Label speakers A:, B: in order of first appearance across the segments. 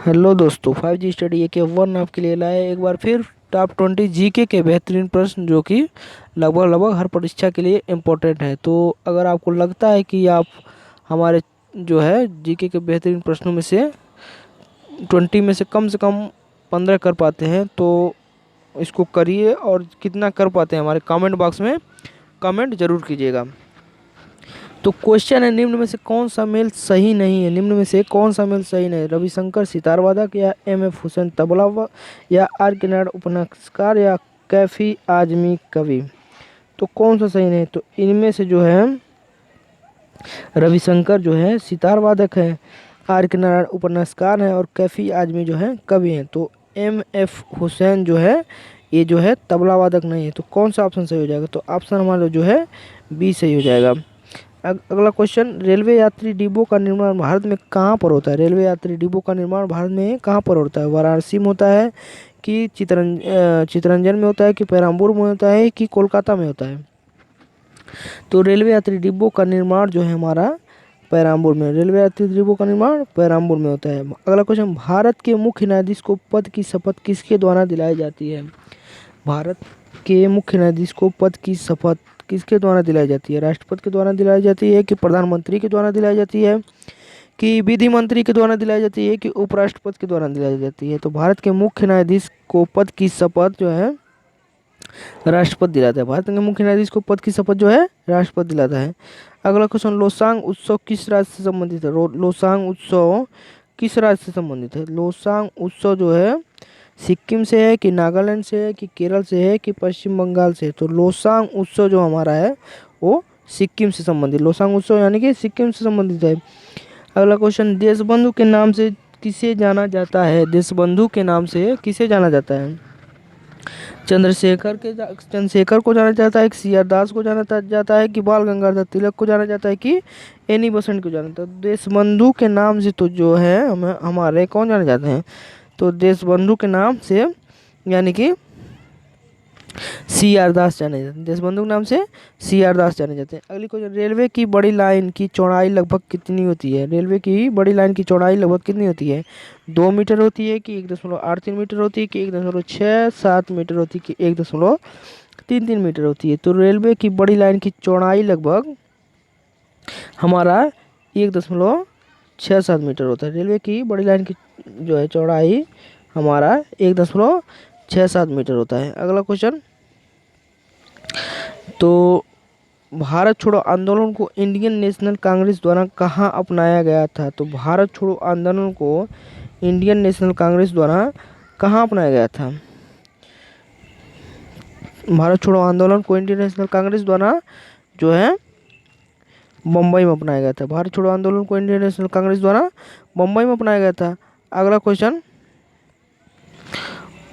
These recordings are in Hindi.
A: हेलो दोस्तों, 5G स्टडी ए के वन आपके लिए लाए एक बार फिर टॉप 20 जीके के बेहतरीन प्रश्न जो कि लगभग लगभग हर परीक्षा के लिए इम्पोर्टेंट है। तो अगर आपको लगता है कि आप हमारे जो है जीके के बेहतरीन प्रश्नों में से 20 में से कम 15 कर पाते हैं तो इसको करिए, और कितना कर पाते हैं हमारे कमेंट बॉक्स में कमेंट जरूर कीजिएगा। तो क्वेश्चन है, निम्न में से कौन सा मेल सही नहीं है? निम्न में से कौन सा मेल सही नहीं है? रविशंकर सितार वादक, या एम.एफ. हुसैन तबला या आर के नारायण उपन्यासकार, या कैफी आजमी कवि? तो कौन सा सही नहीं? तो इनमें से जो है रविशंकर जो है सितार वादक है, आर के नारायण उपन्यासकार हैं, और कैफी आजमी जो है कवि हैं। तो एम.एफ. हुसैन जो है ये जो है तबला वादक नहीं है। तो कौन सा ऑप्शन सही हो जाएगा? तो ऑप्शन हमारा जो है बी सही हो जाएगा। अगला क्वेश्चन, रेलवे यात्री डिब्बों का निर्माण भारत में कहाँ पर होता है? रेलवे यात्री डिब्बों का निर्माण भारत में कहाँ पर होता है? वाराणसी में होता है कि चितरंजन में होता है कि पेराम्बूर में होता है कि कोलकाता में होता है? तो रेलवे यात्री डिब्बों का निर्माण जो है हमारा पेराम्बूर में, रेलवे यात्री डिब्बों का निर्माण पेराम्बूर में होता है। अगला क्वेश्चन, भारत के मुख्य न्यायाधीश को पद की शपथ किसके द्वारा दिलाई जाती है? भारत के मुख्य न्यायाधीश को पद की शपथ किसके द्वारा दिलाई जाती है? राष्ट्रपति के द्वारा दिलाई जाती है कि प्रधानमंत्री के द्वारा दिलाई जाती है कि विधि मंत्री के द्वारा दिलाई जाती है कि उपराष्ट्रपति के द्वारा दिलाई जाती है? तो भारत के मुख्य न्यायाधीश को पद की शपथ जो है राष्ट्रपति दिलाता है। भारत के मुख्य न्यायाधीश को पद की शपथ जो है राष्ट्रपति दिलाता है। अगला क्वेश्चन, लोसांग उत्सव किस राज्य से संबंधित है? लोसांग उत्सव किस राज्य से संबंधित है? लोसांग उत्सव जो है सिक्किम से है कि नागालैंड से है कि केरल से है कि पश्चिम बंगाल से? तो लोसांग उत्सव जो हमारा है वो सिक्किम से संबंधित, लोसांग उत्सव यानी कि सिक्किम से संबंधित है। अगला क्वेश्चन, देशबंधु के नाम से किसे जाना जाता है? देशबंधु के नाम से किसे जाना जाता है? चंद्रशेखर को जाना जाता है कि सी.आर. दास को जाना जाता है कि बाल गंगाधर तिलक को जाना जाता है कि एनी बेसेंट को जाना जाता है? देशबंधु के नाम से तो जो है हमारे कौन जाने जाते हैं? तो देशबंधु के नाम से यानी कि सी.आर. दास जाने जाते हैं। देशबंधु के नाम से सी.आर. दास जाने जाते हैं। अगली क्वेश्चन, रेलवे की बड़ी लाइन की चौड़ाई लगभग कितनी होती है? रेलवे की बड़ी लाइन की चौड़ाई लगभग कितनी होती है? 2 मीटर होती है कि 1.83 मीटर होती है कि 1.67 मीटर होती है कि 1.33 मीटर होती है? तो रेलवे की बड़ी लाइन की चौड़ाई लगभग हमारा 1.67 मीटर होता है। रेलवे की बड़ी लाइन की जो है चौड़ाई हमारा 1.67 मीटर होता है। अगला क्वेश्चन, तो भारत छोड़ो आंदोलन को इंडियन नेशनल कांग्रेस द्वारा कहाँ अपनाया गया था? तो भारत छोड़ो आंदोलन को इंडियन नेशनल कांग्रेस द्वारा कहाँ अपनाया गया था? भारत छोड़ो आंदोलन को इंडियन नेशनल कांग्रेस द्वारा जो है मुंबई में अपनाया गया था। भारत छोड़ो आंदोलन को इंडियन नेशनल कांग्रेस द्वारा मुंबई में अपनाया गया था। अगला क्वेश्चन,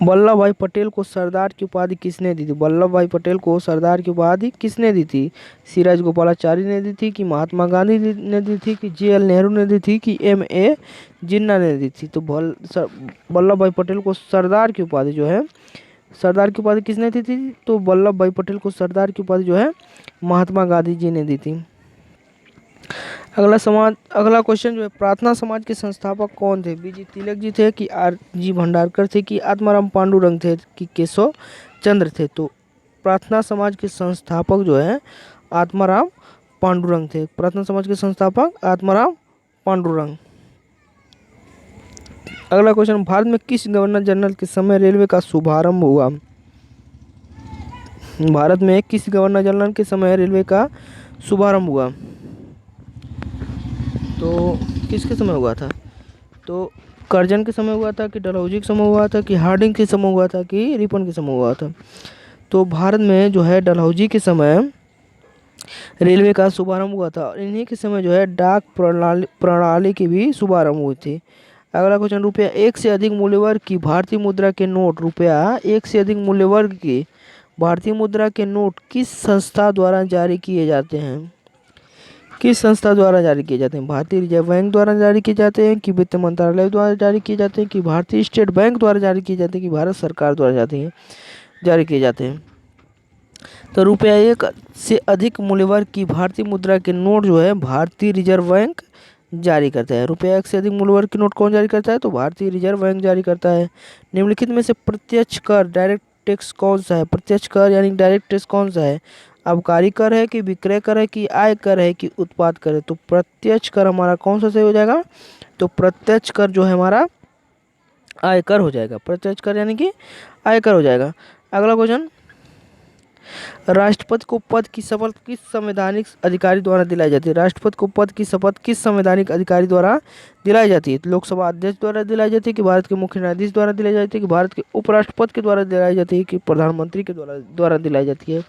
A: वल्लभ भाई पटेल को सरदार की उपाधि किसने दी थी? वल्लभ भाई पटेल को सरदार की उपाधि किसने दी थी? सिराज गोपालाचारी ने दी थी कि महात्मा गांधी ने दी थी कि जे.एल. नेहरू ने दी थी कि एम.ए. जिन्ना ने दी थी? तो वल्लभ भाई पटेल को सरदार की उपाधि जो है सरदार की उपाधि किसने दी थी? तो वल्लभ भाई पटेल को सरदार की उपाधि जो है महात्मा गांधी जी ने दी थी। अगला क्वेश्चन जो है, प्रार्थना समाज के संस्थापक कौन थे? बी.जी. तिलक जी थे कि आर.जी. भंडारकर थे कि आत्माराम पांडुरंग थे कि केशव चंद्र थे? तो प्रार्थना समाज के संस्थापक जो है आत्माराम पांडुरंग थे। प्रार्थना समाज के संस्थापक आत्माराम पांडुरंग। अगला क्वेश्चन, भारत में किस गवर्नर जनरल के समय रेलवे का शुभारंभ हुआ? भारत में किस गवर्नर जनरल के समय रेलवे का शुभारंभ हुआ? तो किसके समय हुआ था? तो कर्जन के समय हुआ था कि डलहौजी के समय हुआ था कि हार्डिंग के समय हुआ था कि रिपन के समय हुआ था? तो भारत में जो है डलहौजी के समय रेलवे का शुभारंभ हुआ था, और इन्हीं के समय जो है डाक प्रणाली की भी शुभारंभ हुई थी। अगला क्वेश्चन, रुपया 1 से अधिक मूल्य वर्ग की भारतीय मुद्रा के नोट, रुपया 1 से अधिक मूल्य वर्ग की भारतीय मुद्रा के नोट किस संस्था द्वारा जारी किए जाते हैं? किस संस्था द्वारा जारी किए जाते हैं? भारतीय रिजर्व बैंक द्वारा जारी किए जाते हैं कि वित्त मंत्रालय द्वारा जारी किए जाते हैं कि भारतीय स्टेट बैंक द्वारा जारी किए जाते हैं कि भारत सरकार द्वारा जारी किए जाते हैं? तो रुपया 1 से अधिक मूल्य वर्ग की भारतीय मुद्रा के नोट जो है भारतीय रिजर्व बैंक जारी करता है। रुपया 1 से अधिक मूल्य वर्ग की नोट कौन जारी करता है? तो भारतीय रिजर्व बैंक जारी करता है। निम्नलिखित में से प्रत्यक्ष कर डायरेक्ट टैक्स कौन सा है? प्रत्यक्ष कर यानी डायरेक्ट टैक्स कौन सा है? आबकारी कर है कि विक्रय कर है कि आय कर है कि उत्पाद कर है? तो प्रत्यक्ष कर हमारा कौन सा सही हो जाएगा? तो प्रत्यक्ष कर जो है हमारा आयकर हो जाएगा। प्रत्यक्ष कर यानी कि आयकर हो जाएगा। अगला क्वेश्चन, राष्ट्रपति को पद की शपथ किस संवैधानिक अधिकारी द्वारा दिलाई जाती है? राष्ट्रपति को पद की शपथ किस संवैधानिक अधिकारी द्वारा दिलाई जाती है? तो लोकसभा अध्यक्ष द्वारा दिलाई जाती है कि भारत के मुख्य न्यायाधीश द्वारा दिलाई जाती है कि भारत के उपराष्ट्रपति के द्वारा दिलाई जाती है कि प्रधानमंत्री के द्वारा दिलाई जाती है?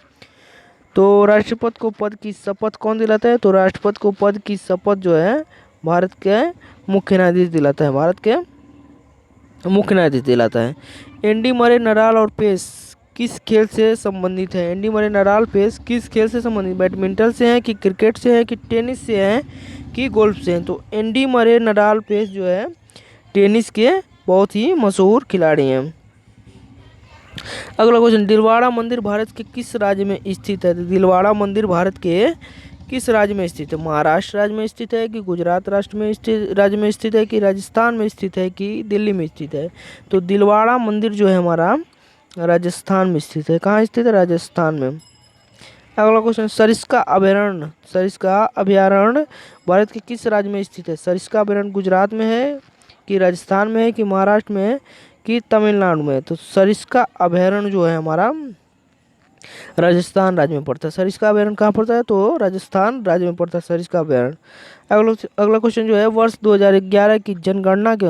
A: तो राष्ट्रपति को पद की शपथ कौन दिलाता है? तो राष्ट्रपति को पद की शपथ जो है भारत के मुख्य न्यायाधीश दिलाता है। भारत के मुख्य न्यायाधीश दिलाता है। एंडी मरे, नडाल और पेस किस खेल से संबंधित है? एंडी मरे, नडाल, पेस किस खेल से संबंधित? बैडमिंटन से है कि क्रिकेट से है कि टेनिस से है कि गोल्फ से है? तो एंडी मरे, नडाल, पेस जो है टेनिस के बहुत ही मशहूर खिलाड़ी हैं। अगला क्वेश्चन, दिलवाड़ा मंदिर भारत के किस राज्य में स्थित है? दिलवाड़ा मंदिर भारत के किस राज्य में स्थित है? महाराष्ट्र राज्य में स्थित है कि गुजरात राज्य में स्थित है कि राजस्थान में स्थित है कि दिल्ली में स्थित है? तो दिलवाड़ा मंदिर जो है हमारा राजस्थान में स्थित है। कहाँ स्थित है? राजस्थान में। अगला क्वेश्चन, सरिस्का अभयारण्य भारत के किस राज्य में स्थित है? सरिस्का अभयारण्य गुजरात में है कि राजस्थान में है कि महाराष्ट्र में है कि तमिलनाडु में? तो सरिस्का अभयारण्य जो है हमारा राजस्थान राज्य में पड़ता है। सरिस्का अभयारण्य कहाँ पड़ता है? तो राजस्थान राज्य में पड़ता है सरिस्का अभयारण्य। अगला क्वेश्चन जो है, वर्ष 2011 की जनगणना के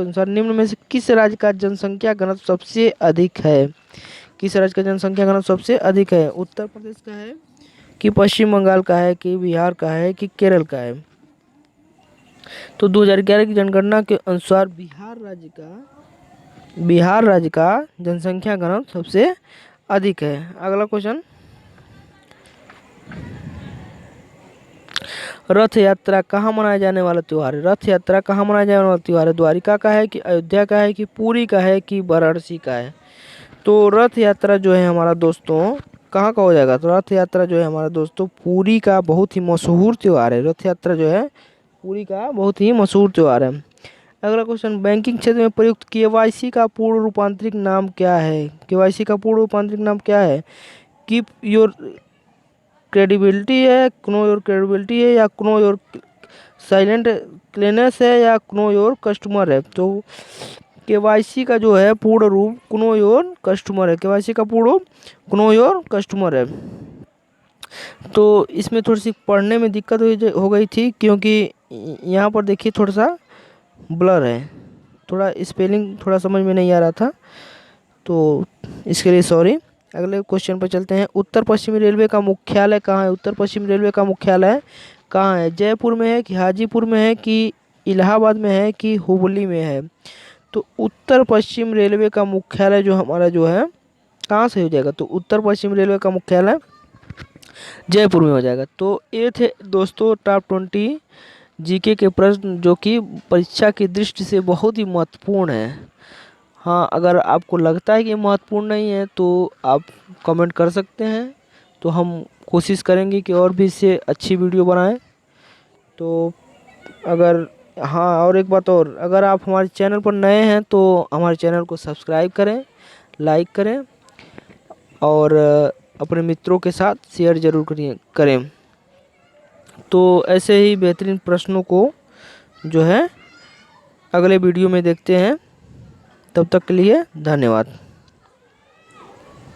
A: अनुसार निम्न में से किस राज्य का जनसंख्या घनत्व सबसे अधिक है? किस राज्य का जनसंख्या घनत्व सबसे अधिक है? उत्तर प्रदेश का है कि पश्चिम बंगाल का है कि बिहार का है कि केरल का है? तो 2011 की जनगणना के अनुसार बिहार राज्य का जनसंख्या घनत्व सबसे अधिक है। अगला क्वेश्चन, रथ यात्रा कहाँ मनाया जाने वाला त्योहार है? रथ यात्रा कहाँ मनाया जाने वाला त्योहार है? द्वारिका का है कि अयोध्या का है कि पुरी का है कि वाराणसी का है? तो रथ यात्रा जो है हमारा दोस्तों कहाँ का हो जाएगा? तो रथ यात्रा जो है हमारा दोस्तों पुरी का बहुत ही मशहूर त्योहार है। रथ यात्रा जो है पुरी का बहुत ही मशहूर त्योहार है। अगला क्वेश्चन, बैंकिंग क्षेत्र में प्रयुक्त केवाईसी का पूर्ण रूपांतरित नाम क्या है? केवाईसी का पूर्ण रूपांतरित नाम क्या है? कीप योर क्रेडिबिलिटी है, नो योर क्रेडिबिलिटी है या नो योर साइलेंट क्लीनेस है या नो योर कस्टमर है? तो केवाईसी का जो है पूर्ण रूप नो योर कस्टमर है। केवाईसी का पूर्ण रूप नो योर कस्टमर है। तो इसमें थोड़ी सी पढ़ने में दिक्कत हो गई थी क्योंकि यहाँ पर देखिए थोड़ा सा ब्लर है, थोड़ा स्पेलिंग थोड़ा समझ में नहीं आ रहा था, तो इसके लिए सॉरी। अगले क्वेश्चन पर चलते हैं। उत्तर पश्चिमी रेलवे का मुख्यालय कहाँ है? उत्तर पश्चिम रेलवे का मुख्यालय कहाँ है? जयपुर में है कि हाजीपुर में है कि इलाहाबाद में है कि हुबली में है? तो उत्तर पश्चिम रेलवे का मुख्यालय जो हमारा जो है कहाँ से हो जाएगा? तो उत्तर पश्चिम रेलवे का मुख्यालय जयपुर में हो जाएगा। तो ये थे दोस्तों टॉप 20 जीके के प्रश्न जो कि परीक्षा की दृष्टि से बहुत ही महत्वपूर्ण है। हाँ, अगर आपको लगता है कि ये महत्वपूर्ण नहीं है तो आप कमेंट कर सकते हैं, तो हम कोशिश करेंगे कि और भी इससे अच्छी वीडियो बनाएं। तो अगर हाँ, और एक बात और, अगर आप हमारे चैनल पर नए हैं तो हमारे चैनल को सब्सक्राइब करें, लाइक करें और अपने मित्रों के साथ शेयर ज़रूर करें। तो ऐसे ही बेहतरीन प्रश्नों को जो है अगले वीडियो में देखते हैं। तब तक के लिए धन्यवाद।